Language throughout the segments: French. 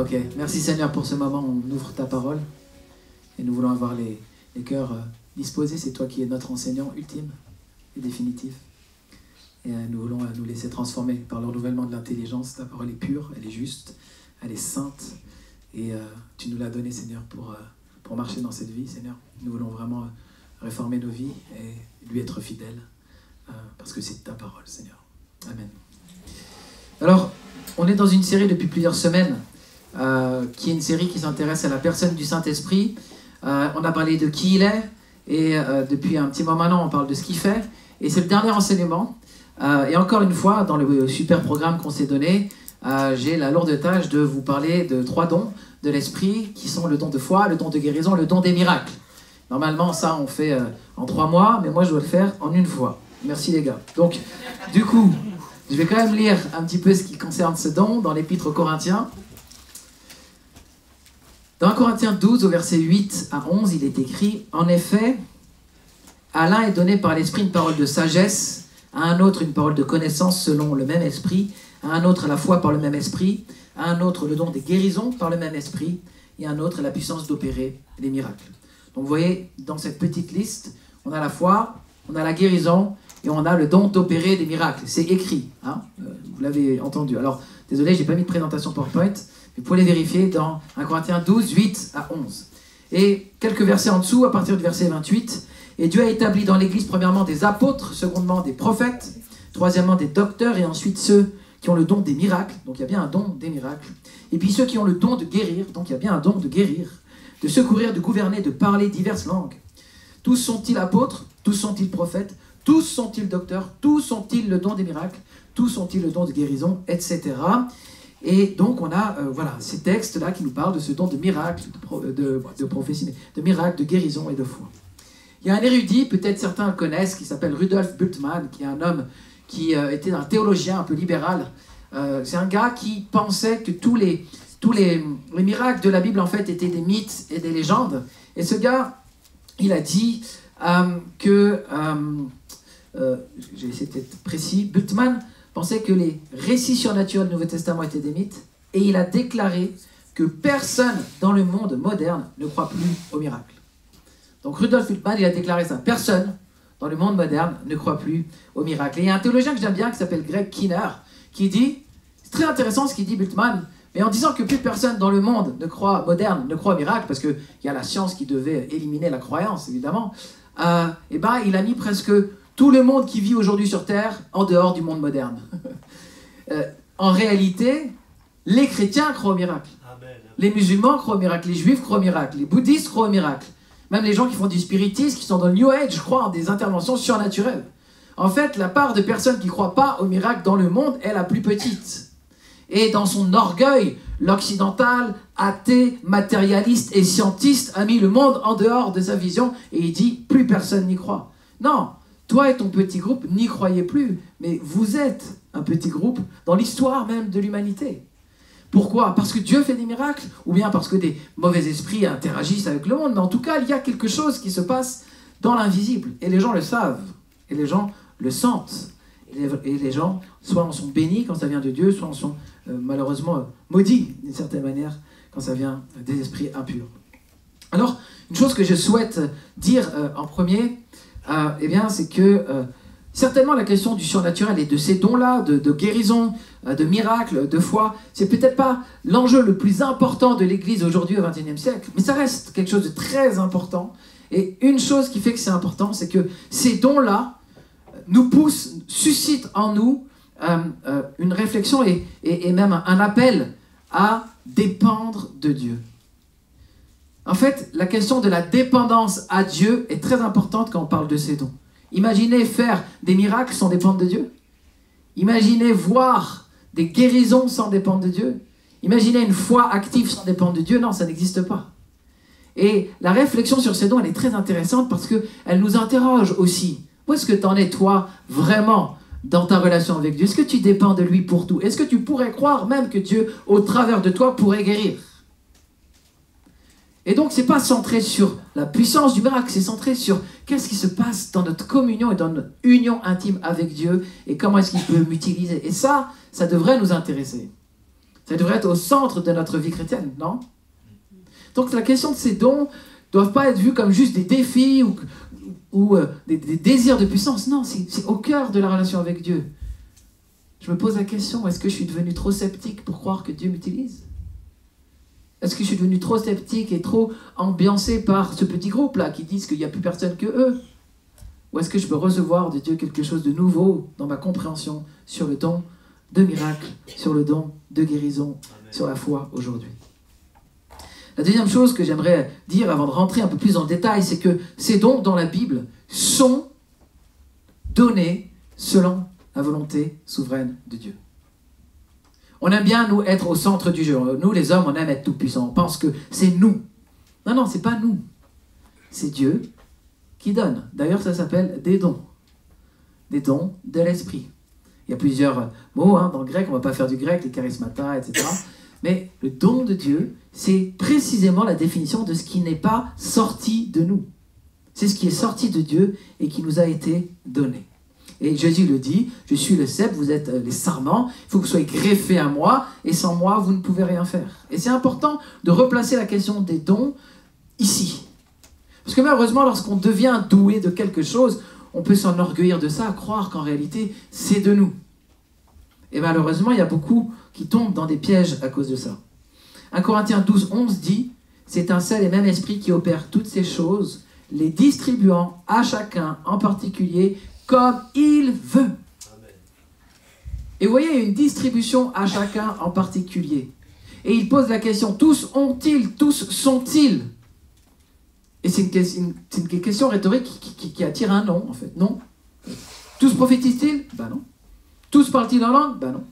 Ok, merci Seigneur pour ce moment où on ouvre ta parole et nous voulons avoir les cœurs disposés. C'est toi qui es notre enseignant ultime et définitif. Et nous voulons nous laisser transformer par le renouvellement de l'intelligence. Ta parole est pure, elle est juste, elle est sainte. Et tu nous l'as donnée, Seigneur, pour marcher dans cette vie, Seigneur. Nous voulons vraiment réformer nos vies et lui être fidèles parce que c'est ta parole, Seigneur. Amen. Alors, on est dans une série depuis plusieurs semaines qui est une série qui s'intéresse à la personne du Saint-Esprit. On a parlé de qui il est et depuis un petit moment maintenant, on parle de ce qu'il fait. Et c'est le dernier enseignement. Et encore une fois, dans le super programme qu'on s'est donné, j'ai la lourde tâche de vous parler de 3 dons de l'Esprit qui sont le don de foi, le don de guérison, le don des miracles. Normalement, ça, on fait en 3 mois, mais moi, je dois le faire en 1 fois. Merci les gars. Donc, du coup, je vais quand même lire un petit peu ce qui concerne ce don dans l'Épître aux Corinthiens. Dans 1 Corinthiens 12, au verset 8 à 11, il est écrit « En effet, à l'un est donné par l'Esprit une parole de sagesse, à un autre une parole de connaissance selon le même Esprit, à un autre la foi par le même Esprit, à un autre le don des guérisons par le même Esprit, et à un autre la puissance d'opérer les miracles. » Donc vous voyez, dans cette petite liste, on a la foi, on a la guérison, et on a le don d'opérer des miracles. C'est écrit, hein, vous l'avez entendu. Alors, désolé, je n'ai pas mis de présentation PowerPoint, mais vous pouvez les vérifier dans 1 Corinthiens 12, 8 à 11. Et quelques versets en dessous, à partir du verset 28, « Et Dieu a établi dans l'Église premièrement des apôtres, secondement des prophètes, troisièmement des docteurs, et ensuite ceux qui ont le don des miracles. » Donc il y a bien un don des miracles. Et puis ceux qui ont le don de guérir. Donc il y a bien un don de guérir, de secourir, de gouverner, de parler diverses langues. Tous sont-ils apôtres? Tous sont-ils prophètes? Tous sont-ils docteurs? Tous sont-ils le don des miracles? Tous sont-ils le don de guérison? Etc. Et donc on a voilà, ces textes-là qui nous parlent de ce don de miracle, de prophétie, de miracle, de guérison et de foi. Il y a un érudit, peut-être certains le connaissent, qui s'appelle Rudolf Bultmann, qui est un homme qui était un théologien un peu libéral. C'est un gars qui pensait que tous les miracles de la Bible en fait étaient des mythes et des légendes. Et ce gars, il a dit que... j'ai essayé d'être précis. Bultmann pensait que les récits surnaturels du Nouveau Testament étaient des mythes et il a déclaré que personne dans le monde moderne ne croit plus aux miracles. Donc Rudolf Bultmann, il a déclaré ça. Personne dans le monde moderne ne croit plus aux miracles. Et il y a un théologien que j'aime bien qui s'appelle Greg Kinner qui dit, c'est très intéressant ce qu'il dit Bultmann, mais en disant que plus personne dans le monde moderne ne croit aux miracles, parce qu'il y a la science qui devait éliminer la croyance, évidemment, et ben, il a mis presque tout le monde qui vit aujourd'hui sur Terre en dehors du monde moderne. En réalité, les chrétiens croient au miracle. Amen. Les musulmans croient au miracle, les juifs croient au miracle, les bouddhistes croient au miracle. Même les gens qui font du spiritisme, qui sont dans le New Age, croient en des interventions surnaturelles. En fait, la part de personnes qui ne croient pas au miracle dans le monde est la plus petite. Et dans son orgueil, l'occidental, athée, matérialiste et scientiste a mis le monde en dehors de sa vision et il dit « plus personne n'y croit ». Non, toi et ton petit groupe n'y croyez plus, mais vous êtes un petit groupe dans l'histoire même de l'humanité. Pourquoi? Parce que Dieu fait des miracles? Ou bien parce que des mauvais esprits interagissent avec le monde? Mais en tout cas, il y a quelque chose qui se passe dans l'invisible. Et les gens le savent. Et les gens le sentent. Et les gens, soit en sont bénis quand ça vient de Dieu, soit en sont malheureusement maudits, d'une certaine manière, quand ça vient des esprits impurs. Alors, une chose que je souhaite dire en premier, eh bien, c'est que certainement la question du surnaturel et de ces dons-là, de guérison, de miracles, de foi, c'est peut-être pas l'enjeu le plus important de l'Église aujourd'hui au XXIe siècle, mais ça reste quelque chose de très important. Et une chose qui fait que c'est important, c'est que ces dons-là nous poussent, suscitent en nous une réflexion et même un appel à dépendre de Dieu. En fait, la question de la dépendance à Dieu est très importante quand on parle de ces dons. Imaginez faire des miracles sans dépendre de Dieu. Imaginez voir des guérisons sans dépendre de Dieu. Imaginez une foi active sans dépendre de Dieu. Non, ça n'existe pas. Et la réflexion sur ces dons, elle est très intéressante parce qu'elle nous interroge aussi. Où est-ce que tu en es, toi, vraiment, dans ta relation avec Dieu? Est-ce que tu dépends de lui pour tout? Est-ce que tu pourrais croire même que Dieu, au travers de toi, pourrait guérir? Et donc, ce n'est pas centré sur la puissance du miracle, c'est centré sur qu'est-ce qui se passe dans notre communion et dans notre union intime avec Dieu et comment est-ce qu'il peut m'utiliser. Et ça devrait nous intéresser. Ça devrait être au centre de notre vie chrétienne, non? Donc la question de ces dons ne doivent pas être vus comme juste des défis ou des désirs de puissance. Non, c'est au cœur de la relation avec Dieu. Je me pose la question, est-ce que je suis devenu trop sceptique pour croire que Dieu m'utilise? Est-ce que je suis devenu trop sceptique et trop ambiancé par ce petit groupe-là qui disent qu'il n'y a plus personne que eux? Ou est-ce que je peux recevoir de Dieu quelque chose de nouveau dans ma compréhension sur le don de miracle, sur le don de guérison, sur la foi aujourd'hui? La deuxième chose que j'aimerais dire avant de rentrer un peu plus en détail, c'est que ces dons dans la Bible sont donnés selon la volonté souveraine de Dieu. On aime bien, nous, être au centre du jeu. Nous, les hommes, on aime être tout-puissants. On pense que c'est nous. Non, non, c'est pas nous. C'est Dieu qui donne. D'ailleurs, ça s'appelle des dons. Des dons de l'esprit. Il y a plusieurs mots dans le grec. On ne va pas faire du grec, les charismata, etc. Mais le don de Dieu, c'est précisément la définition de ce qui n'est pas sorti de nous. C'est ce qui est sorti de Dieu et qui nous a été donné. Et Jésus le dit, je suis le cep, vous êtes les sarments, il faut que vous soyez greffés à moi, et sans moi, vous ne pouvez rien faire. Et c'est important de replacer la question des dons ici. Parce que malheureusement, lorsqu'on devient doué de quelque chose, on peut s'enorgueillir de ça, croire qu'en réalité, c'est de nous. Et malheureusement, il y a beaucoup qui tombent dans des pièges à cause de ça. 1 Corinthiens 12, 11 dit, c'est un seul et même esprit qui opère toutes ces choses, les distribuant à chacun en particulier comme il veut. Amen. Et vous voyez, il y a une distribution à chacun en particulier. Et il pose la question, tous ont-ils, tous sont-ils? Et c'est une question rhétorique qui attire un non, en fait. Non. Tous prophétisent-ils? Ben non. Tous parlent-ils en langue? Ben non.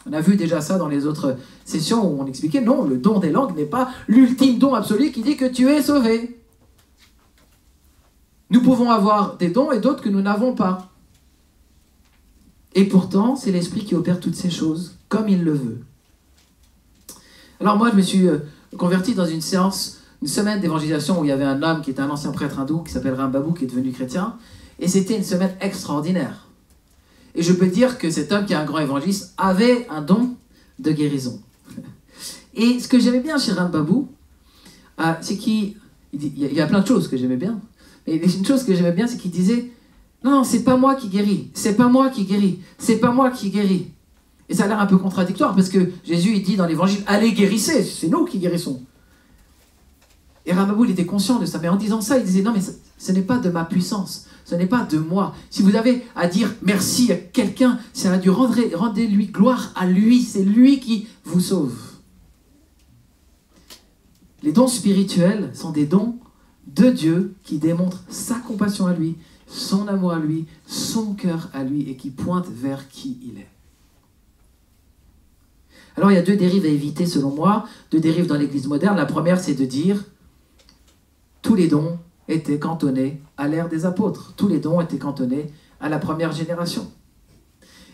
On a vu déjà ça dans les autres sessions où on expliquait, non, le don des langues n'est pas l'ultime don absolu qui dit que tu es sauvé. Nous pouvons avoir des dons et d'autres que nous n'avons pas. Et pourtant, c'est l'Esprit qui opère toutes ces choses comme il le veut. Alors moi, je me suis converti dans une semaine d'évangélisation où il y avait un homme qui était un ancien prêtre hindou qui s'appelle Ram Babu, qui est devenu chrétien. Et c'était une semaine extraordinaire. Et je peux dire que cet homme qui est un grand évangéliste avait un don de guérison. Et ce que j'aimais bien chez Ram Babu, c'est qu'il y a plein de choses que j'aimais bien. Mais une chose que j'aimais bien, c'est qu'il disait « Non, c'est pas moi qui guéris, c'est pas moi qui guéris, c'est pas moi qui guéris. » Et ça a l'air un peu contradictoire, parce que Jésus, il dit dans l'évangile « Allez, guérissez, c'est nous qui guérissons. » Et Ram Babu, il était conscient de ça, mais en disant ça, il disait « Non, mais ce n'est pas de ma puissance, ce n'est pas de moi. Si vous avez à dire merci à quelqu'un, ça a dû rendez-lui gloire à lui, c'est lui qui vous sauve. » Les dons spirituels sont des dons de Dieu qui démontre sa compassion à lui, son amour à lui, son cœur à lui et qui pointe vers qui il est. Alors il y a deux dérives à éviter selon moi, deux dérives dans l'Église moderne. La première, c'est de dire tous les dons étaient cantonnés à l'ère des apôtres, tous les dons étaient cantonnés à la première génération.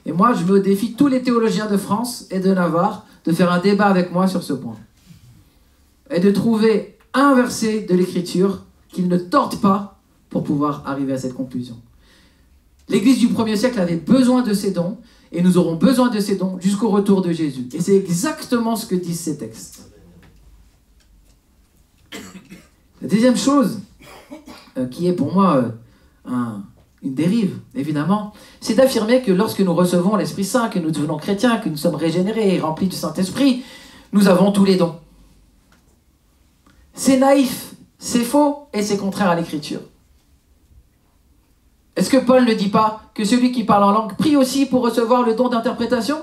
Et moi, je mets au défi tous les théologiens de France et de Navarre de faire un débat avec moi sur ce point et de trouver un verset de l'Écriture qu'ils ne tordent pas pour pouvoir arriver à cette conclusion. L'Église du 1er siècle avait besoin de ces dons, et nous aurons besoin de ces dons jusqu'au retour de Jésus. Et c'est exactement ce que disent ces textes. La deuxième chose, qui est pour moi une dérive, évidemment, c'est d'affirmer que lorsque nous recevons l'Esprit Saint, que nous devenons chrétiens, que nous sommes régénérés et remplis du Saint-Esprit, nous avons tous les dons. C'est naïf, c'est faux et c'est contraire à l'Écriture. Est-ce que Paul ne dit pas que celui qui parle en langue prie aussi pour recevoir le don d'interprétation?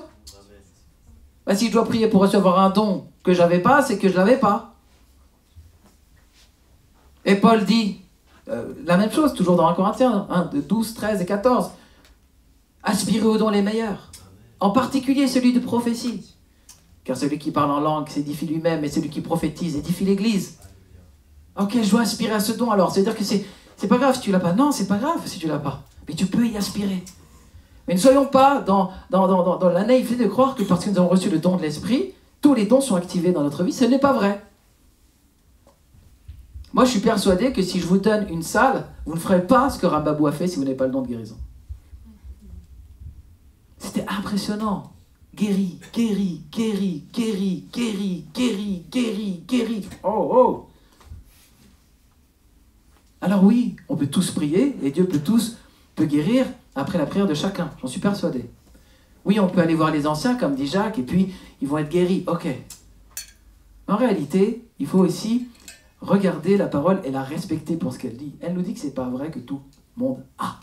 Ben, si je dois prier pour recevoir un don que je n'avais pas, c'est que je ne l'avais pas. Et Paul dit la même chose, toujours dans 1 Corinthiens 12, 13 et 14. Aspirez aux dons les meilleurs, en particulier celui de prophétie. Car celui qui parle en langue s'édifie lui-même, et celui qui prophétise édifie l'Église. Ok, je dois aspirer à ce don alors. C'est-à-dire que c'est pas grave si tu l'as pas. Non, c'est pas grave si tu l'as pas. Mais tu peux y aspirer. Mais ne soyons pas dans la naïveté de croire que parce que nous avons reçu le don de l'Esprit, tous les dons sont activés dans notre vie. Ce n'est pas vrai. Moi, je suis persuadé que si je vous donne une salle, vous ne ferez pas ce que Ram Babu a fait si vous n'avez pas le don de guérison. C'était impressionnant. Guéri, guéri, guéri, guéri, guéri, guéri, guéri, guéri. Oh, oh. Alors oui, on peut tous prier et Dieu peut guérir après la prière de chacun, j'en suis persuadé. Oui, on peut aller voir les anciens, comme dit Jacques, et puis ils vont être guéris, ok. En réalité, il faut aussi regarder la parole et la respecter pour ce qu'elle dit. Elle nous dit que c'est pas vrai que tout le monde a.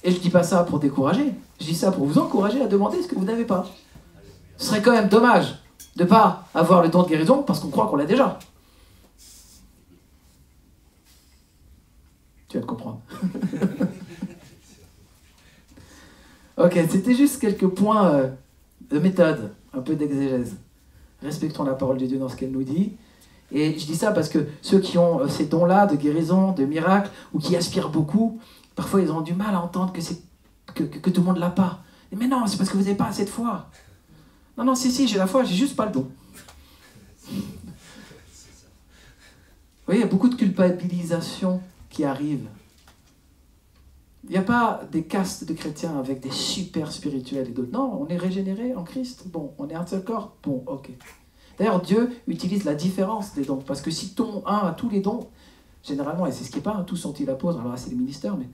Et je ne dis pas ça pour décourager, je dis ça pour vous encourager à demander ce que vous n'avez pas. Ce serait quand même dommage de ne pas avoir le don de guérison parce qu'on croit qu'on l'a déjà. Tu vas te comprendre. Ok, c'était juste quelques points de méthode, un peu d'exégèse. Respectons la parole de Dieu dans ce qu'elle nous dit. Et je dis ça parce que ceux qui ont ces dons-là de guérison, de miracle, ou qui aspirent beaucoup, parfois ils ont du mal à entendre que tout le monde ne l'a pas. Mais non, c'est parce que vous n'avez pas assez de foi. Non, si, j'ai la foi, j'ai juste pas le don. Vous voyez, il y a beaucoup de culpabilisation qui arrive. Il n'y a pas des castes de chrétiens avec des super spirituels et d'autres. Non, on est régénéré en Christ. Bon, on est un seul corps. Bon, ok. D'ailleurs, Dieu utilise la différence des dons. Parce que si ton un a tous les dons, généralement, et c'est ce qui n'est pas, tous sont-ils apôtres, alors là c'est les ministères, mais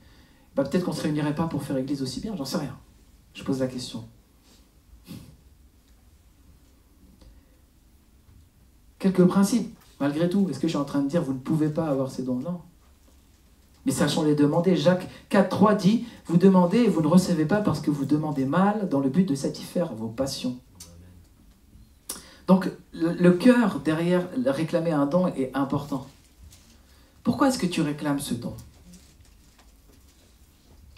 peut-être qu'on ne se réunirait pas pour faire église aussi bien, j'en sais rien. Je pose la question. Quelques principes, malgré tout. Est-ce que je suis en train de dire vous ne pouvez pas avoir ces dons? Non. Mais sachons les demander. Jacques 4,3 dit « Vous demandez et vous ne recevez pas parce que vous demandez mal dans le but de satisfaire vos passions. » Donc, le cœur derrière réclamer un don est important. Pourquoi est-ce que tu réclames ce don?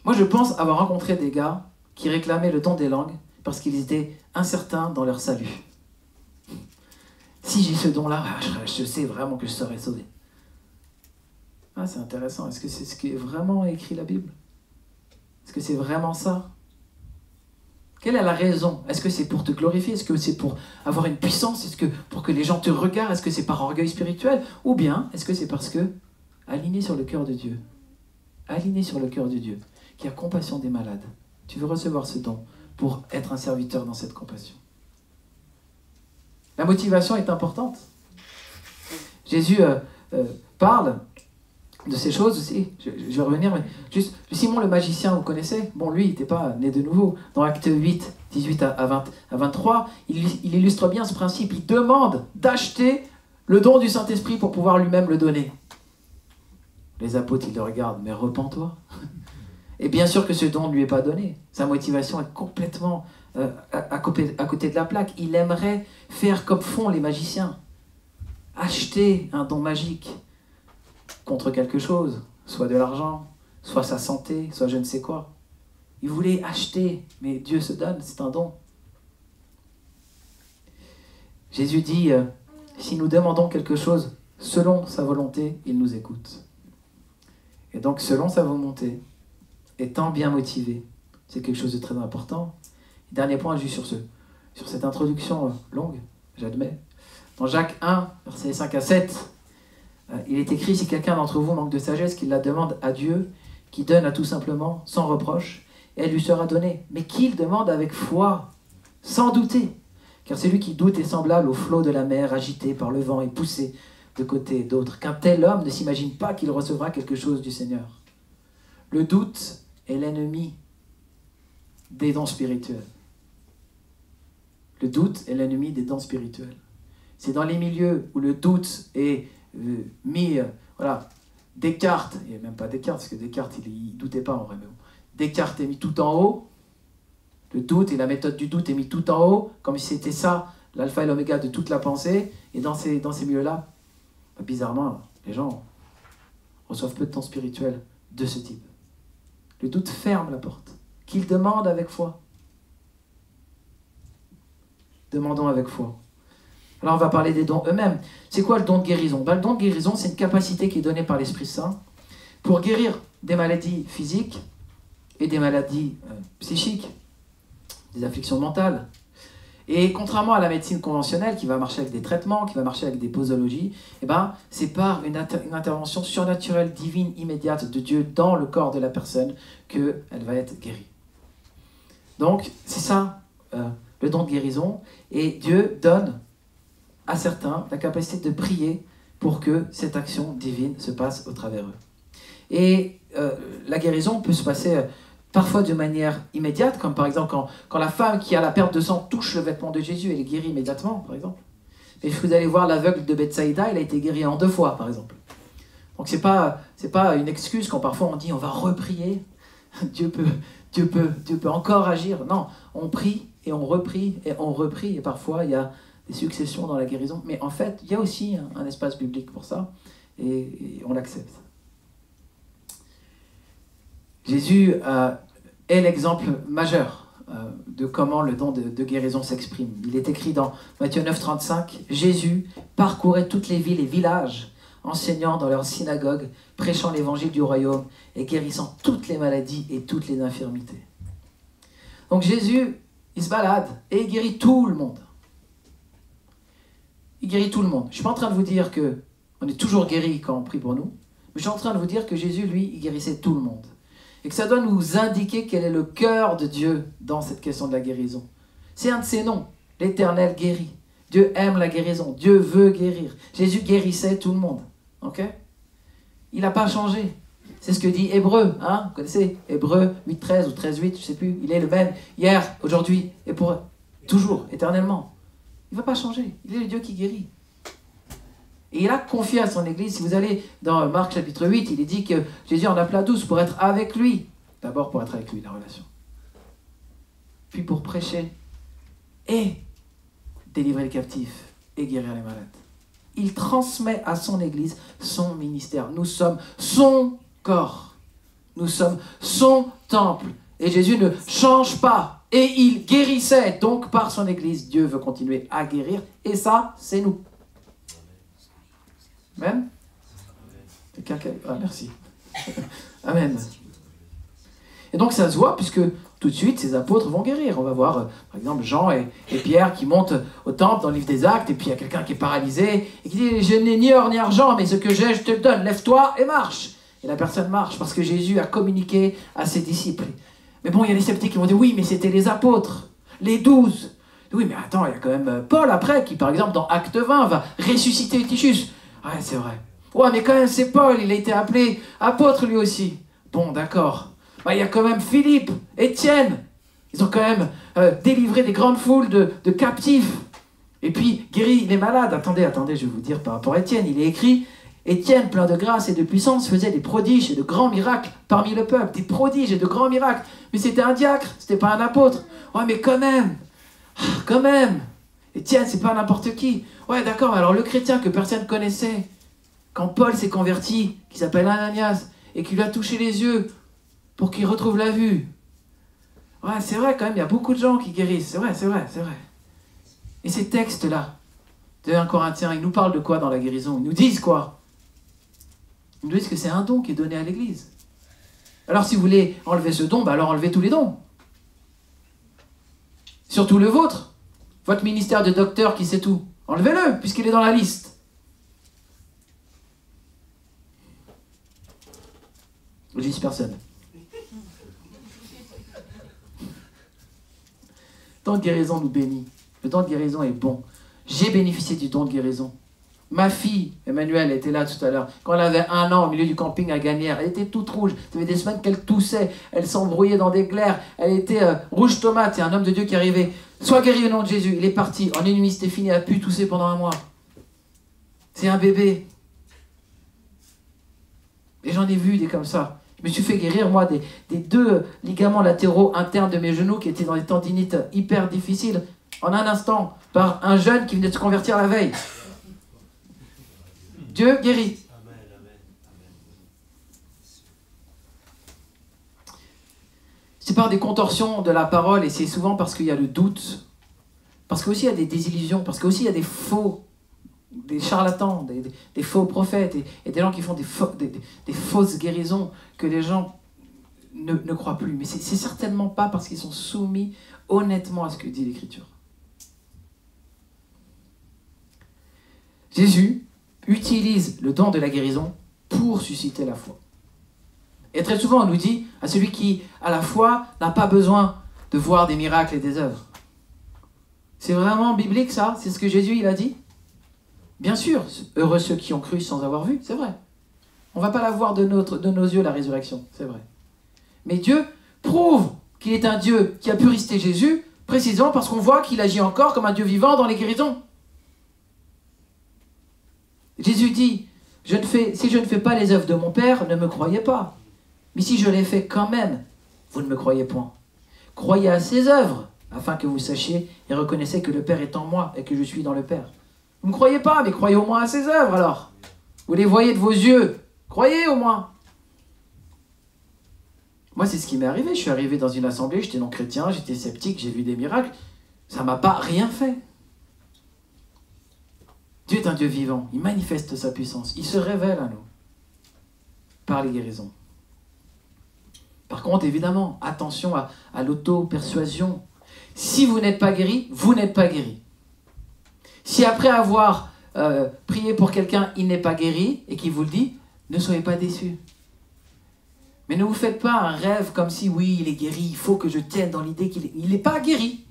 Moi, je pense avoir rencontré des gars qui réclamaient le don des langues parce qu'ils étaient incertains dans leur salut. Si j'ai ce don-là, je sais vraiment que je serai sauvé. Ah, c'est intéressant. Est-ce que c'est ce qui est vraiment écrit la Bible? Est-ce que c'est vraiment ça? Quelle est la raison? Est-ce que c'est pour te glorifier? Est-ce que c'est pour avoir une puissance? Est-ce que pour que les gens te regardent? Est-ce que c'est par orgueil spirituel? Ou bien, est-ce que c'est parce que, aligné sur le cœur de Dieu, aligné sur le cœur de Dieu, qui a compassion des malades, tu veux recevoir ce don pour être un serviteur dans cette compassion? La motivation est importante. Jésus parle de ces choses aussi. Je vais revenir, mais juste, Simon le magicien, vous connaissez? Bon, lui, il n'était pas né de nouveau. Dans Acte 8, 18 à 23, il illustre bien ce principe. Il demande d'acheter le don du Saint-Esprit pour pouvoir lui-même le donner. Les apôtres, ils le regardent, mais repens-toi. Et bien sûr que ce don ne lui est pas donné. Sa motivation est complètement à côté de la plaque. Il aimerait faire comme font les magiciens. Acheter un don magique contre quelque chose, soit de l'argent, soit sa santé, soit je ne sais quoi. Il voulait acheter, mais Dieu se donne, c'est un don. Jésus dit, si nous demandons quelque chose selon sa volonté, il nous écoute. Et donc, selon sa volonté, étant bien motivé, c'est quelque chose de très important. Dernier point, juste sur cette introduction longue, j'admets. Dans Jacques 1, versets 5 à 7, il est écrit, si quelqu'un d'entre vous manque de sagesse, qu'il la demande à Dieu, qui donne à tout simplement, sans reproche, et elle lui sera donnée. Mais qu'il demande avec foi, sans douter. Car celui qui doute est semblable au flot de la mer, agité par le vent et poussé de côté et d'autre. Qu'un tel homme ne s'imagine pas qu'il recevra quelque chose du Seigneur. Le doute est l'ennemi des dons spirituels. Le doute est l'ennemi des dons spirituels. C'est dans les milieux où le doute est mis, Descartes, et même pas Descartes, parce que Descartes, il doutait pas en vrai, mais bon. Descartes est mis tout en haut, le doute et la méthode du doute est mis tout en haut, comme si c'était ça, l'alpha et l'oméga de toute la pensée, et dans ces milieux-là, bizarrement, les gens reçoivent peu de temps spirituel de ce type. Le doute ferme la porte, qu'il demande avec foi. Demandons avec foi. Alors on va parler des dons eux-mêmes. C'est quoi le don de guérison? Le don de guérison, c'est une capacité qui est donnée par l'Esprit Saint pour guérir des maladies physiques et des maladies psychiques, des afflictions mentales. Et contrairement à la médecine conventionnelle qui va marcher avec des traitements, qui va marcher avec des posologies, c'est par une intervention surnaturelle, divine, immédiate de Dieu dans le corps de la personne qu'elle va être guérie. Donc c'est ça le don de guérison, et Dieu donne à certains la capacité de prier pour que cette action divine se passe au travers eux. Et la guérison peut se passer parfois de manière immédiate, comme par exemple quand la femme qui a la perte de sang touche le vêtement de Jésus, elle est guérie immédiatement, par exemple. Et vous allez voir l'aveugle de Bethsaïda, il a été guéri en 2 fois, par exemple. Donc c'est pas une excuse quand parfois on dit on va reprier, Dieu peut encore agir. Non, on prie et on reprie et parfois il y a des successions dans la guérison. Mais en fait, il y a aussi un espace biblique pour ça et on l'accepte. Jésus est l'exemple majeur de comment le don de guérison s'exprime. Il est écrit dans Matthieu 9, 35, « Jésus parcourait toutes les villes et villages, enseignant dans leurs synagogues, prêchant l'évangile du royaume et guérissant toutes les maladies et toutes les infirmités. » Donc Jésus, il se balade et il guérit tout le monde. Il guérit tout le monde. Je ne suis pas en train de vous dire qu'on est toujours guéri quand on prie pour nous, mais je suis en train de vous dire que Jésus, lui, il guérissait tout le monde. Et que ça doit nous indiquer quel est le cœur de Dieu dans cette question de la guérison. C'est un de ses noms, l'Éternel guérit. Dieu aime la guérison, Dieu veut guérir. Jésus guérissait tout le monde. Ok ? Il n'a pas changé. C'est ce que dit Hébreu, hein ? Vous connaissez Hébreu 8.13 ou 13.8, je ne sais plus. Il est le même hier, aujourd'hui et pour toujours, éternellement. Il ne va pas changer. Il est le Dieu qui guérit. Et il a confié à son Église. Si vous allez dans Marc chapitre 8, il est dit que Jésus en appela 12 pour être avec lui. D'abord pour être avec lui, la relation. Puis pour prêcher et délivrer les captifs et guérir les malades. Il transmet à son Église son ministère. Nous sommes son corps. Nous sommes son temple. Et Jésus ne change pas. Et il guérissait. Donc par son Église, Dieu veut continuer à guérir. Et ça, c'est nous. Amen. Ah, merci. Amen. Et donc ça se voit puisque tout de suite ces apôtres vont guérir. On va voir par exemple Jean et Pierre qui montent au temple dans le livre des Actes et puis il y a quelqu'un qui est paralysé et qui dit « Je n'ai ni or ni argent mais ce que j'ai je te le donne, lève-toi et marche ». Et la personne marche parce que Jésus a communiqué à ses disciples. Mais bon, il y a les sceptiques qui vont dire « Oui, mais c'était les apôtres, les 12 ». Oui, mais attends, il y a quand même Paul après qui par exemple dans Acte 20 va ressusciter Tychus. Ouais, c'est vrai. Ouais, mais quand même, c'est Paul, il a été appelé apôtre lui aussi. Bon, d'accord. Bah, il y a quand même Philippe, Étienne. Ils ont quand même délivré des grandes foules de captifs. Et puis, guéri les malades. Attendez, je vais vous dire par rapport à Étienne. Il est écrit, Étienne, plein de grâce et de puissance, faisait des prodiges et de grands miracles parmi le peuple. Des prodiges et de grands miracles. Mais c'était un diacre, c'était pas un apôtre. Ouais, mais quand même. Étienne, c'est pas n'importe qui. Ouais, d'accord, alors le chrétien que personne connaissait, quand Paul s'est converti, qui s'appelle Ananias, et qui lui a touché les yeux pour qu'il retrouve la vue. Ouais, c'est vrai quand même, il y a beaucoup de gens qui guérissent. C'est vrai. Et ces textes-là, de 1 Corinthiens, ils nous parlent de quoi dans la guérison? Ils nous disent quoi? Ils nous disent que c'est un don qui est donné à l'Église. Alors si vous voulez enlever ce don, alors enlevez tous les dons. Surtout le vôtre. Votre ministère de docteur qui sait tout. Enlevez-le, puisqu'il est dans la liste. Je dis personne. Le don de guérison nous bénit. Le don de guérison est bon. J'ai bénéficié du don de guérison. Ma fille, Emmanuelle, était là tout à l'heure. Quand elle avait 1 an au milieu du camping à Gagnères, elle était toute rouge. Ça fait des semaines qu'elle toussait. Elle s'embrouillait dans des glaires. Elle était rouge tomate. C'est un homme de Dieu qui arrivait. Sois guéri au nom de Jésus. Il est parti. En une nuit, c'était fini. Elle a pu tousser pendant 1 mois. C'est un bébé. Et j'en ai vu des comme ça. Je me suis fait guérir, moi, des 2 ligaments latéraux internes de mes genoux qui étaient dans des tendinites hyper difficiles en un instant par un jeune qui venait de se convertir la veille. Dieu guérit. C'est par des contorsions de la parole et c'est souvent parce qu'il y a le doute, parce qu'aussi il y a des désillusions, parce qu'aussi il y a des charlatans, des faux prophètes et des gens qui font des fausses guérisons que les gens ne croient plus. Mais c'est certainement pas parce qu'ils sont soumis honnêtement à ce que dit l'Écriture. Jésus utilise le don de la guérison pour susciter la foi. Et très souvent, on nous dit à celui qui, à la foi, n'a pas besoin de voir des miracles et des œuvres. C'est vraiment biblique ça? C'est ce que Jésus il a dit? Bien sûr, heureux ceux qui ont cru sans avoir vu, c'est vrai. On ne va pas la voir de nos yeux, la résurrection, c'est vrai. Mais Dieu prouve qu'il est un Dieu qui a pu ressusciter Jésus, précisément parce qu'on voit qu'il agit encore comme un Dieu vivant dans les guérisons. Jésus dit, si je ne fais pas les œuvres de mon Père, ne me croyez pas. Mais si je les fais quand même, vous ne me croyez point. Croyez à ses œuvres, afin que vous sachiez et reconnaissiez que le Père est en moi et que je suis dans le Père. Vous ne me croyez pas, mais croyez au moins à ses œuvres alors. Vous les voyez de vos yeux. Croyez au moins. Moi, c'est ce qui m'est arrivé. Je suis arrivé dans une assemblée, j'étais non chrétien, j'étais sceptique, j'ai vu des miracles. Ça ne m'a pas rien fait. Dieu est un Dieu vivant. Il manifeste sa puissance. Il se révèle à nous par les guérisons. Par contre, évidemment, attention à l'auto-persuasion. Si vous n'êtes pas guéri, vous n'êtes pas guéri. Si après avoir prié pour quelqu'un, il n'est pas guéri et qu'il vous le dit, ne soyez pas déçus. Mais ne vous faites pas un rêve comme si, oui, il est guéri, il faut que je tienne dans l'idée qu'il n'est pas guéri.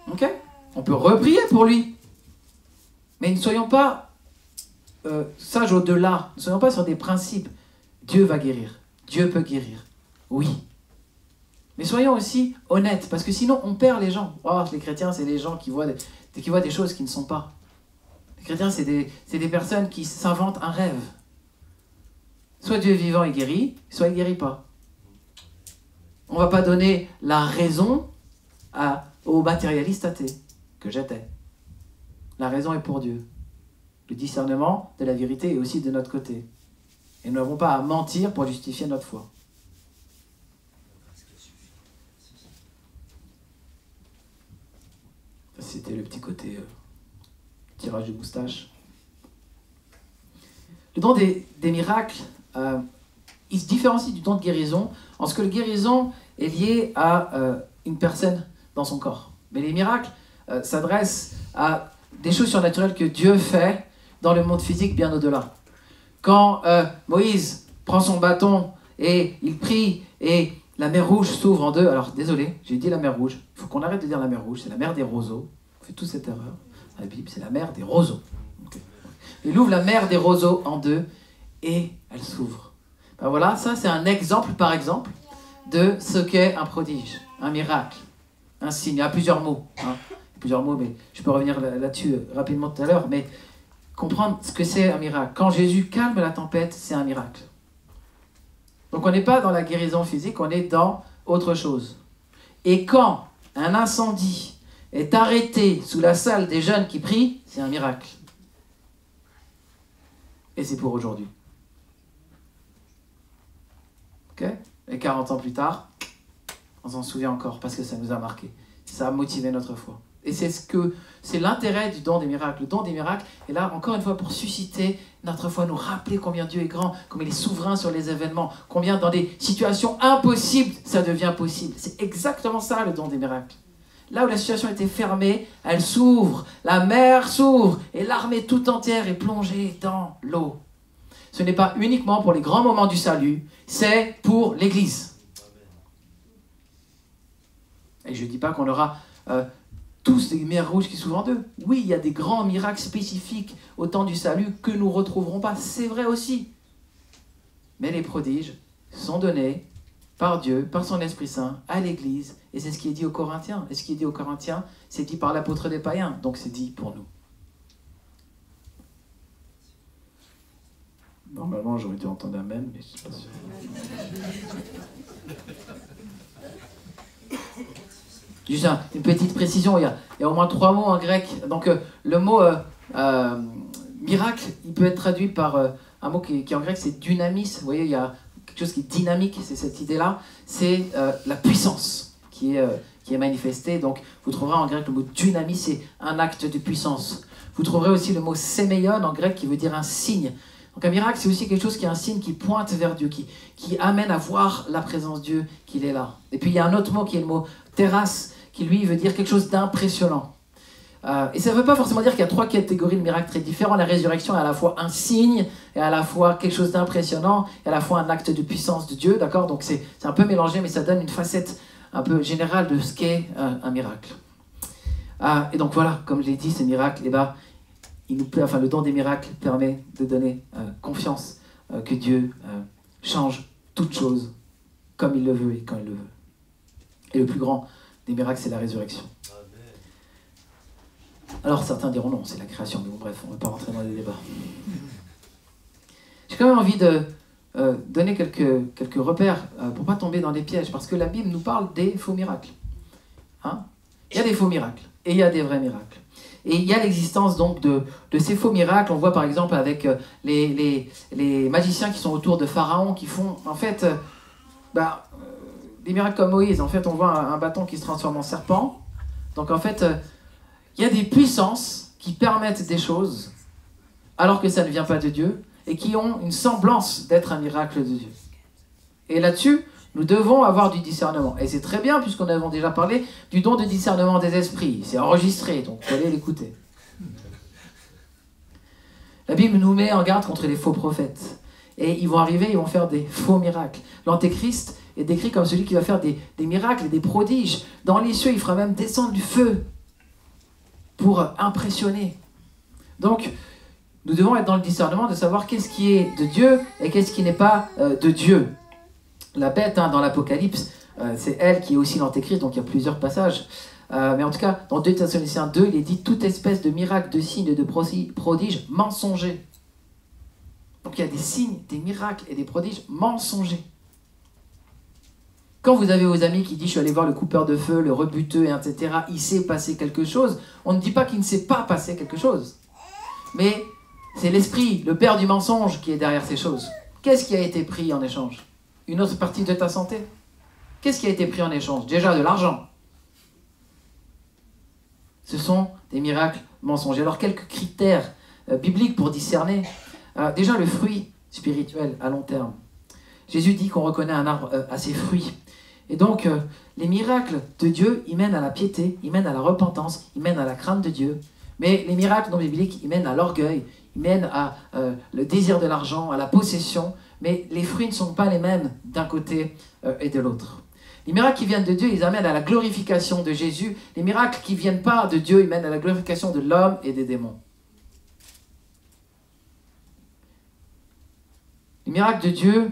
Ok? On peut reprier pour lui. Mais ne soyons pas sages au-delà. Ne soyons pas sur des principes. Dieu va guérir. Dieu peut guérir. Oui. Mais soyons aussi honnêtes, parce que sinon on perd les gens. Oh, les chrétiens, c'est les gens qui voient des choses qui ne sont pas. Les chrétiens, c'est des personnes qui s'inventent un rêve. Soit Dieu est vivant et guérit, soit il ne guérit pas. On ne va pas donner la raison aux matérialistes athées que j'étais. La raison est pour Dieu. Le discernement de la vérité est aussi de notre côté. Et nous n'avons pas à mentir pour justifier notre foi. Ça, c'était le petit côté tirage de moustache. Le don des miracles, il se différencie du don de guérison en ce que le guérison est lié à une personne dans son corps. Mais les miracles s'adressent à des choses surnaturelles que Dieu fait dans le monde physique bien au-delà. Quand Moïse prend son bâton et il prie et la mer Rouge s'ouvre en deux. Alors désolé, j'ai dit la mer Rouge. Il faut qu'on arrête de dire la mer Rouge, c'est la mer des roseaux. On fait tous cette erreur. La Bible, c'est la mer des roseaux. Okay. Il ouvre la mer des roseaux en deux et elle s'ouvre. Ben voilà, ça c'est un exemple, par exemple, de ce qu'est un prodige, un miracle, un signe. Il y a plusieurs mots. Plusieurs mots, mais je peux revenir là-dessus rapidement tout à l'heure. Mais comprendre ce que c'est un miracle. Quand Jésus calme la tempête, c'est un miracle. Donc on n'est pas dans la guérison physique, on est dans autre chose. Et quand un incendie est arrêté sous la salle des jeunes qui prient, c'est un miracle. Et c'est pour aujourd'hui. Ok ? Et 40 ans plus tard, on s'en souvient encore parce que ça nous a marqué. Ça a motivé notre foi. Et c'est l'intérêt du don des miracles. Le don des miracles est là, encore une fois, pour susciter notre foi, nous rappeler combien Dieu est grand, combien il est souverain sur les événements, combien dans des situations impossibles, ça devient possible. C'est exactement ça, le don des miracles. Là où la situation était fermée, elle s'ouvre, la mer s'ouvre, et l'armée tout entière est plongée dans l'eau. Ce n'est pas uniquement pour les grands moments du salut, c'est pour l'Église. Et je ne dis pas qu'on aura... tous des mers rouges qui s'ouvrent en deux. Oui, il y a des grands miracles spécifiques au temps du salut que nous ne retrouverons pas. C'est vrai aussi. Mais les prodiges sont donnés par Dieu, par son Esprit Saint, à l'Église. Et c'est ce qui est dit aux Corinthiens. Et ce qui est dit aux Corinthiens, c'est dit par l'apôtre des païens. Donc c'est dit pour nous. Normalement, j'aurais dû entendre Amen, mais je ne suis pas sûr. Juste une petite précision, il y a au moins 3 mots en grec. Donc le mot miracle, il peut être traduit par un mot qui en grec, c'est dynamis. Vous voyez, il y a quelque chose qui est dynamique, c'est cette idée-là. C'est la puissance qui est manifestée. Donc vous trouverez en grec le mot dynamis, c'est un acte de puissance. Vous trouverez aussi le mot séméion en grec qui veut dire un signe. Donc un miracle, c'est aussi quelque chose qui est un signe qui pointe vers Dieu, qui amène à voir la présence de Dieu, qu'il est là. Et puis il y a un autre mot qui est le mot terrasse, qui lui veut dire quelque chose d'impressionnant. Et ça ne veut pas forcément dire qu'il y a 3 catégories de miracles très différents. La résurrection est à la fois un signe, et à la fois quelque chose d'impressionnant, et à la fois un acte de puissance de Dieu, d'accord ? Donc c'est un peu mélangé, mais ça donne une facette un peu général de ce qu'est un miracle. Et donc voilà, comme je l'ai dit, ces miracles, le don des miracles permet de donner confiance que Dieu change toutes choses comme il le veut et quand il le veut. Et le plus grand des miracles, c'est la résurrection. Alors certains diront non, c'est la création, mais bon bref, on ne va pas rentrer dans les débats. J'ai quand même envie de donner quelques repères pour ne pas tomber dans des pièges, parce que la Bible nous parle des faux miracles. Hein? Il y a des faux miracles, et il y a des vrais miracles. Et il y a l'existence donc de ces faux miracles. On voit par exemple avec les magiciens qui sont autour de Pharaon, qui font en fait des miracles comme Moïse. En fait, on voit un bâton qui se transforme en serpent. Donc en fait, il y a des puissances qui permettent des choses, alors que ça ne vient pas de Dieu, et qui ont une semblance d'être un miracle de Dieu. Et là-dessus, nous devons avoir du discernement. Et c'est très bien, puisqu'on avait déjà parlé du don de discernement des esprits. C'est enregistré, donc vous allez l'écouter. La Bible nous met en garde contre les faux prophètes. Et ils vont arriver, ils vont faire des faux miracles. L'Antéchrist est décrit comme celui qui va faire des miracles et des prodiges. Dans les cieux, il fera même descendre du feu pour impressionner. Donc, nous devons être dans le discernement de savoir qu'est-ce qui est de Dieu et qu'est-ce qui n'est pas de Dieu. La bête, dans l'Apocalypse, c'est elle qui est aussi l'Antéchrist, donc il y a plusieurs passages. Mais en tout cas, dans 2 Thessaloniciens 2, il est dit toute espèce de miracle, de signes et de prodiges mensongers. Donc il y a des signes, des miracles et des prodiges mensongers. Quand vous avez vos amis qui disent « je suis allé voir le coupeur de feu, le rebuteux, etc. » il s'est passé quelque chose, on ne dit pas qu'il ne s'est pas passé quelque chose. Mais c'est l'esprit, le père du mensonge qui est derrière ces choses. Qu'est-ce qui a été pris en échange? Une autre partie de ta santé? Qu'est-ce qui a été pris en échange? Déjà de l'argent. Ce sont des miracles mensongers. Alors quelques critères bibliques pour discerner. Déjà le fruit spirituel à long terme. Jésus dit qu'on reconnaît un arbre à ses fruits. Et donc les miracles de Dieu, ils mènent à la piété, ils mènent à la repentance, ils mènent à la crainte de Dieu. Mais les miracles non bibliques, ils mènent à l'orgueil, ils mènent à le désir de l'argent, à la possession. Mais les fruits ne sont pas les mêmes d'un côté et de l'autre. Les miracles qui viennent de Dieu, ils amènent à la glorification de Jésus. Les miracles qui ne viennent pas de Dieu, ils mènent à la glorification de l'homme et des démons. Les miracles de Dieu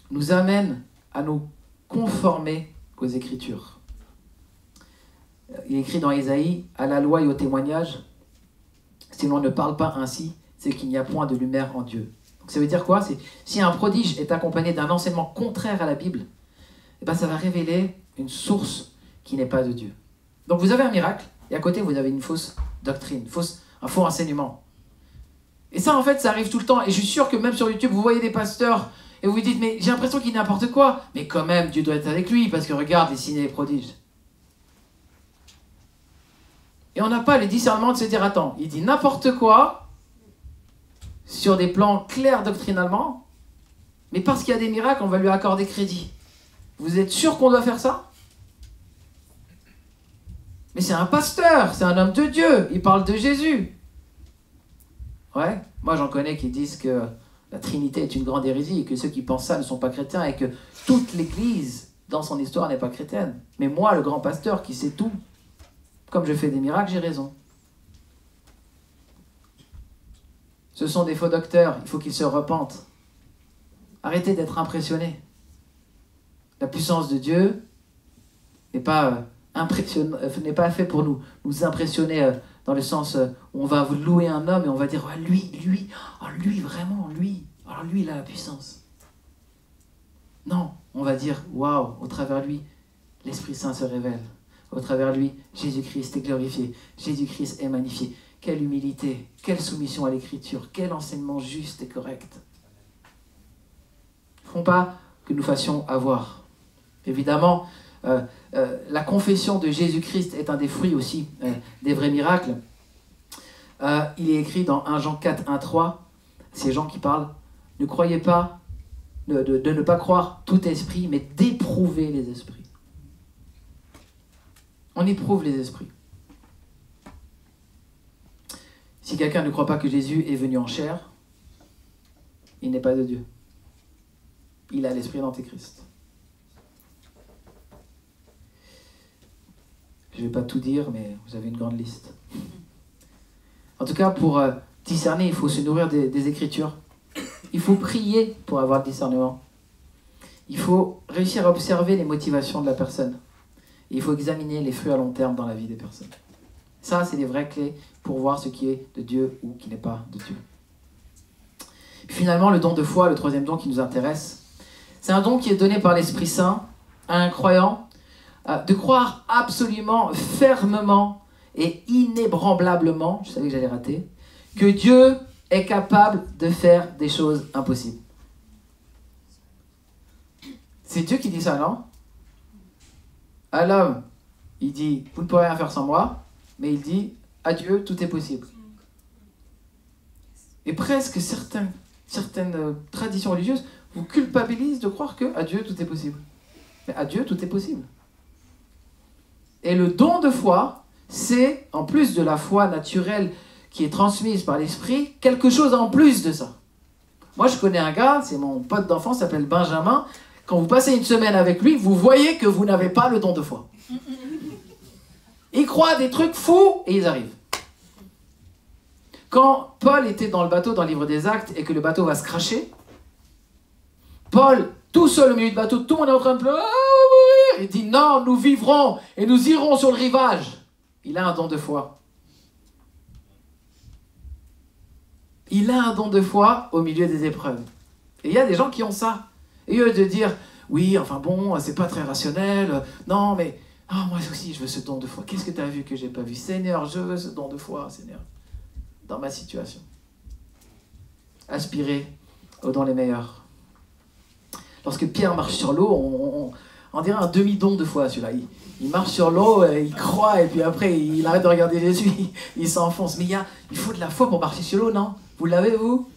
nous amènent à nous conformer aux Écritures. Il est écrit dans Ésaïe, à la loi et au témoignage, si l'on ne parle pas ainsi, c'est qu'il n'y a point de lumière en Dieu. Donc ça veut dire quoi? Si un prodige est accompagné d'un enseignement contraire à la Bible, eh ben ça va révéler une source qui n'est pas de Dieu. Donc vous avez un miracle, et à côté vous avez une fausse doctrine, un faux enseignement. Et ça en fait, ça arrive tout le temps, et je suis sûr que même sur YouTube, vous voyez des pasteurs, et vous vous dites, mais j'ai l'impression qu'il dit n'importe quoi, mais quand même, Dieu doit être avec lui, parce que regarde les signes et les prodiges. Et on n'a pas le discernement de se dire, attends, il dit n'importe quoi, sur des plans clairs doctrinalement, mais parce qu'il y a des miracles, on va lui accorder crédit. Vous êtes sûr qu'on doit faire ça? Mais c'est un pasteur, c'est un homme de Dieu, il parle de Jésus. Ouais, moi j'en connais qui disent que la Trinité est une grande hérésie et que ceux qui pensent ça ne sont pas chrétiens et que toute l'Église, dans son histoire, n'est pas chrétienne. Mais moi, le grand pasteur qui sait tout, comme je fais des miracles, j'ai raison. Ce sont des faux docteurs, il faut qu'ils se repentent. Arrêtez d'être impressionnés. La puissance de Dieu n'est pas fait pour nous impressionner dans le sens où on va louer un homme et on va dire oh, lui, vraiment, lui, alors lui, il a la puissance. Non, on va dire waouh, au travers lui, l'Esprit Saint se révèle. Au travers lui, Jésus-Christ est glorifié, Jésus-Christ est magnifié. Quelle humilité, quelle soumission à l'Écriture, quel enseignement juste et correct. Il ne faut pas que nous fassions avoir. Évidemment, la confession de Jésus-Christ est un des fruits aussi des vrais miracles. Il est écrit dans 1 Jean 4, 1, 3, ces gens qui parlent, ne croyez pas, de ne pas croire tout esprit, mais d'éprouver les esprits. On éprouve les esprits. Si quelqu'un ne croit pas que Jésus est venu en chair, il n'est pas de Dieu. Il a l'esprit d'Antéchrist. Je ne vais pas tout dire, mais vous avez une grande liste. En tout cas, pour discerner, il faut se nourrir des Écritures. Il faut prier pour avoir le discernement. Il faut réussir à observer les motivations de la personne. Et il faut examiner les fruits à long terme dans la vie des personnes. Ça, c'est les vraies clés pour voir ce qui est de Dieu ou qui n'est pas de Dieu. Puis finalement, le don de foi, le troisième don qui nous intéresse, c'est un don qui est donné par l'Esprit Saint à un croyant de croire absolument, fermement et inébranlablement, je savais que j'allais rater, que Dieu est capable de faire des choses impossibles. C'est Dieu qui dit ça, non? À l'homme, il dit, vous ne pourrez rien faire sans moi, mais il dit, à Dieu, tout est possible. Et presque certaines traditions religieuses vous culpabilisent de croire que à Dieu, tout est possible. Mais à Dieu, tout est possible. Et le don de foi, c'est, en plus de la foi naturelle qui est transmise par l'Esprit, quelque chose en plus de ça. Moi, je connais un gars, c'est mon pote d'enfance, s'appelle Benjamin. Quand vous passez une semaine avec lui, vous voyez que vous n'avez pas le don de foi. Il croit des trucs fous et ils arrivent. Quand Paul était dans le bateau, dans le livre des Actes, et que le bateau va se cracher, Paul, tout seul au milieu du bateau, tout le monde est en train de pleurer, il dit non, nous vivrons et nous irons sur le rivage. Il a un don de foi. Il a un don de foi au milieu des épreuves. Et il y a des gens qui ont ça. Et eux de dire, oui, enfin bon, c'est pas très rationnel, non mais, moi aussi je veux ce don de foi. Qu'est-ce que tu as vu que j'ai pas vu? Seigneur, je veux ce don de foi, Seigneur, dans ma situation. Aspirer aux dons les meilleurs. Lorsque Pierre marche sur l'eau, on dirait un demi-don de foi, celui-là. Il marche sur l'eau, il croit, et puis après, il arrête de regarder Jésus, il s'enfonce. Mais il faut de la foi pour marcher sur l'eau, non? Vous l'avez, vous?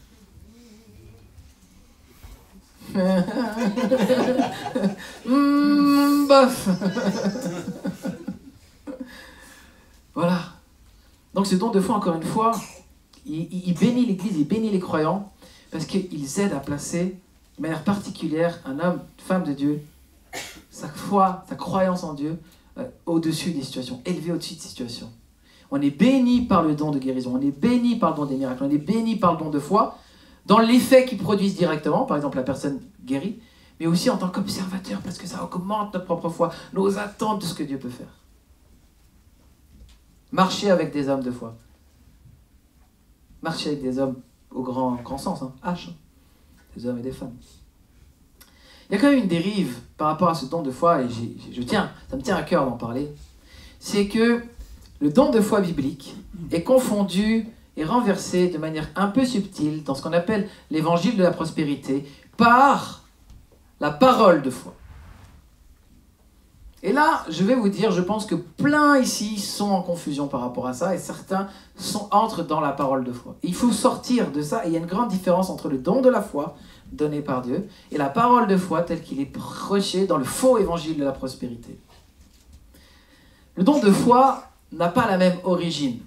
Bof. Voilà. Donc ce don de foi, encore une fois, il bénit l'Église, il bénit les croyants, parce qu'ils aident à placer de manière particulière un homme, une femme de Dieu, sa foi, sa croyance en Dieu, au-dessus des situations, élevé au-dessus des situations. On est béni par le don de guérison, on est béni par le don des miracles, on est béni par le don de foi, dans l'effet qu'ils produisent directement, par exemple la personne guérie, mais aussi en tant qu'observateur, parce que ça augmente notre propre foi, nos attentes de ce que Dieu peut faire. Marcher avec des hommes de foi. Marcher avec des hommes au grand sens, hein, H, des hommes et des femmes. Il y a quand même une dérive par rapport à ce don de foi, et ça me tient à cœur d'en parler, c'est que le don de foi biblique est confondu et renversé de manière un peu subtile dans ce qu'on appelle l'évangile de la prospérité par la parole de foi. Et là, je vais vous dire, je pense que plein ici sont en confusion par rapport à ça, et certains entrent dans la parole de foi. Et il faut sortir de ça, et il y a une grande différence entre le don de la foi, donné par Dieu, et la parole de foi tel qu'il est prêché dans le faux évangile de la prospérité. Le don de foi n'a pas la même origine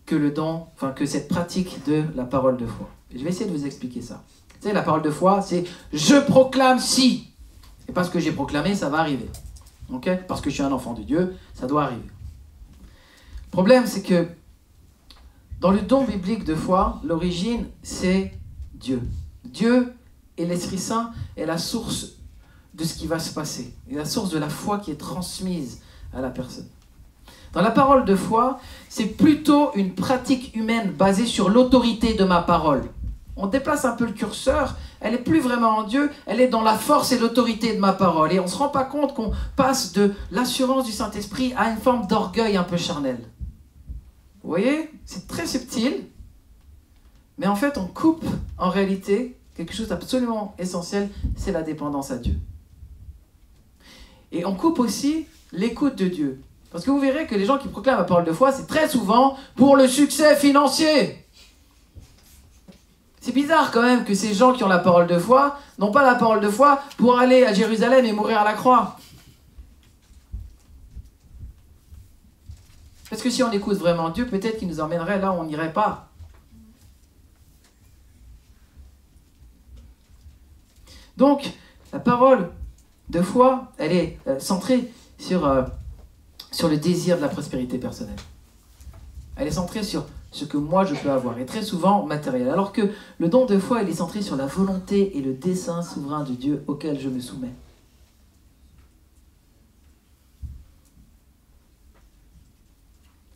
que cette pratique de la parole de foi. Et je vais essayer de vous expliquer ça. Vous savez, la parole de foi, c'est « je proclame si ». Et parce que j'ai proclamé, ça va arriver. Okay? Parce que je suis un enfant de Dieu, ça doit arriver. Le problème, c'est que dans le don biblique de foi, l'origine, c'est Dieu. Dieu et l'Esprit Saint est la source de ce qui va se passer, et la source de la foi qui est transmise à la personne. Dans la parole de foi, c'est plutôt une pratique humaine basée sur l'autorité de ma parole. On déplace un peu le curseur, elle n'est plus vraiment en Dieu, elle est dans la force et l'autorité de ma parole. Et on ne se rend pas compte qu'on passe de l'assurance du Saint-Esprit à une forme d'orgueil un peu charnel. Vous voyez? C'est très subtil, mais en fait on coupe en réalité quelque chose d'absolument essentiel, c'est la dépendance à Dieu. Et on coupe aussi l'écoute de Dieu. Parce que vous verrez que les gens qui proclament la parole de foi, c'est très souvent pour le succès financier. C'est bizarre quand même que ces gens qui ont la parole de foi n'ont pas la parole de foi pour aller à Jérusalem et mourir à la croix. Parce que si on écoute vraiment Dieu, peut-être qu'il nous emmènerait là où on n'irait pas. Donc, la parole de foi, elle est centrée sur sur le désir de la prospérité personnelle. Elle est centrée sur ce que moi je peux avoir, et très souvent matériel. Alors que le don de foi, il est centré sur la volonté et le dessein souverain de Dieu auquel je me soumets.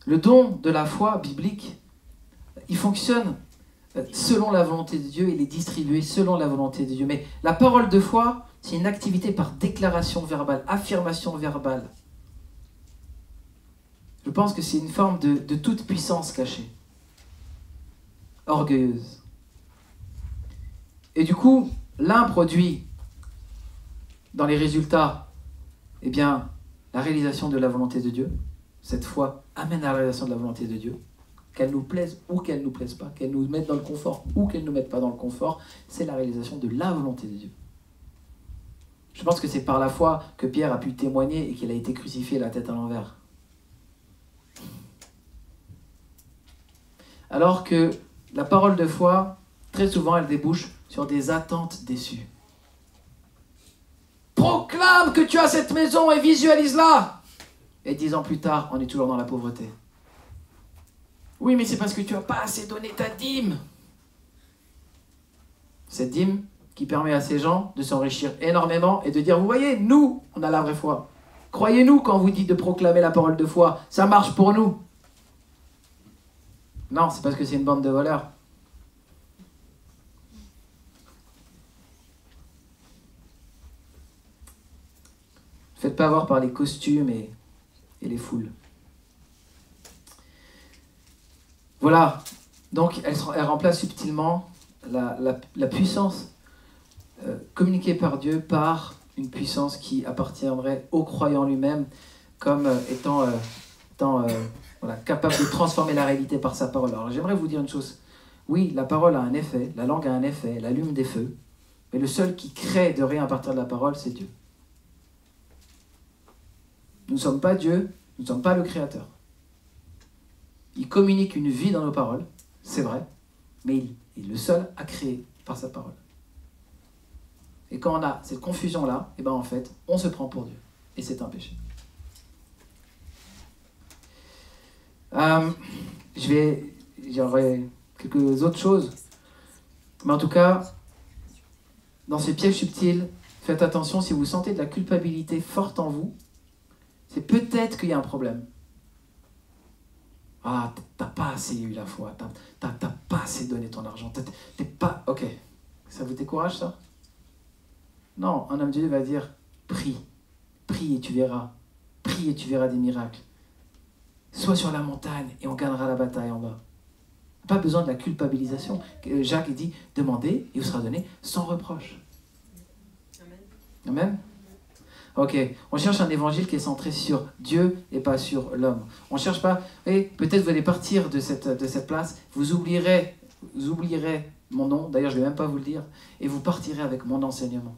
Le don de la foi biblique, il fonctionne selon la volonté de Dieu, il est distribué selon la volonté de Dieu. Mais la parole de foi, c'est une activité par déclaration verbale, affirmation verbale. Je pense que c'est une forme de toute puissance cachée, orgueilleuse. Et du coup, l'un produit dans les résultats, eh bien, la réalisation de la volonté de Dieu. Cette foi amène à la réalisation de la volonté de Dieu. Qu'elle nous plaise ou qu'elle ne nous plaise pas, qu'elle nous mette dans le confort ou qu'elle ne nous mette pas dans le confort, c'est la réalisation de la volonté de Dieu. Je pense que c'est par la foi que Pierre a pu témoigner et qu'il a été crucifié la tête à l'envers. Alors que la parole de foi, très souvent, elle débouche sur des attentes déçues. Proclame que tu as cette maison et visualise-la. Et 10 ans plus tard, on est toujours dans la pauvreté. Oui, mais c'est parce que tu n'as pas assez donné ta dîme. Cette dîme qui permet à ces gens de s'enrichir énormément et de dire, vous voyez, nous, on a la vraie foi. Croyez-nous quand vous dites de proclamer la parole de foi, ça marche pour nous. Non, c'est parce que c'est une bande de voleurs. Ne faites pas avoir par les costumes et les foules. Voilà, donc elle remplace subtilement la puissance communiquée par Dieu par une puissance qui appartiendrait au croyant lui-même comme étant voilà, capable de transformer la réalité par sa parole. Alors j'aimerais vous dire une chose. Oui, la parole a un effet, la langue a un effet, elle allume des feux, mais le seul qui crée de rien à partir de la parole, c'est Dieu. Nous ne sommes pas Dieu, nous ne sommes pas le Créateur. Il communique une vie dans nos paroles, c'est vrai, mais il est le seul à créer par sa parole. Et quand on a cette confusion-là, eh ben en fait, on se prend pour Dieu. Et c'est un péché. J'aurai quelques autres choses. Mais en tout cas, dans ces pièges subtils, faites attention, si vous sentez de la culpabilité forte en vous, c'est peut-être qu'il y a un problème. Ah, t'as pas assez eu la foi, t'as pas assez donné ton argent, t'es pas... Ok, ça vous décourage ça? Non, un homme de Dieu va dire, prie et tu verras, prie et tu verras des miracles. Sois sur la montagne et on gagnera la bataille en bas. Pas besoin de la culpabilisation. Jacques dit, demandez et vous sera donné sans reproche. Amen. Amen. Ok, on cherche un évangile qui est centré sur Dieu et pas sur l'homme. On ne cherche pas, et peut-être vous allez partir de cette place, vous oublierez mon nom, d'ailleurs je ne vais même pas vous le dire, et vous partirez avec mon enseignement.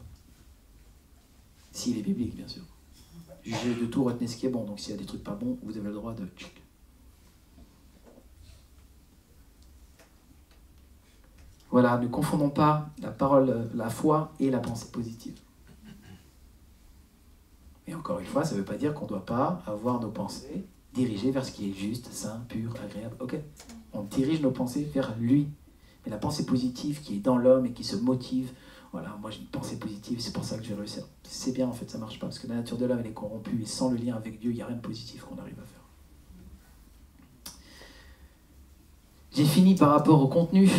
S'il est biblique, bien sûr. Jugez de tout, retenez ce qui est bon, donc s'il y a des trucs pas bons, vous avez le droit de... Voilà, ne confondons pas la parole, la foi et la pensée positive. Et encore une fois, ça ne veut pas dire qu'on ne doit pas avoir nos pensées dirigées vers ce qui est juste, sain, pur, agréable. Ok, on dirige nos pensées vers lui. Mais la pensée positive qui est dans l'homme et qui se motive, voilà, moi j'ai une pensée positive, c'est pour ça que je vais réussir. C'est bien en fait, ça ne marche pas, parce que la nature de l'homme elle est corrompue et sans le lien avec Dieu, il n'y a rien de positif qu'on arrive à faire. J'ai fini par rapport au contenu.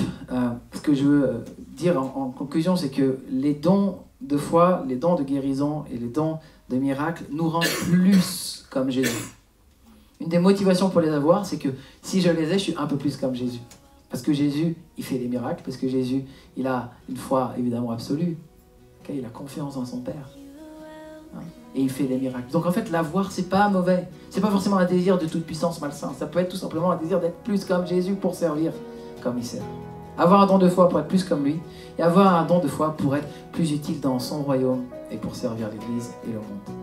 Ce que je veux dire en conclusion, c'est que les dons de foi, les dons de guérison et les dons de miracles nous rendent plus comme Jésus. Une des motivations pour les avoir, c'est que si je les ai, je suis un peu plus comme Jésus. Parce que Jésus, il fait des miracles, parce que Jésus, il a une foi évidemment absolue. Okay, il a confiance en son Père. Et il fait des miracles. Donc en fait, l'avoir, c'est pas mauvais. C'est pas forcément un désir de toute puissance malsain. Ça peut être tout simplement un désir d'être plus comme Jésus pour servir comme il sert. Avoir un don de foi pour être plus comme lui, et avoir un don de foi pour être plus utile dans son royaume et pour servir l'Église et le monde.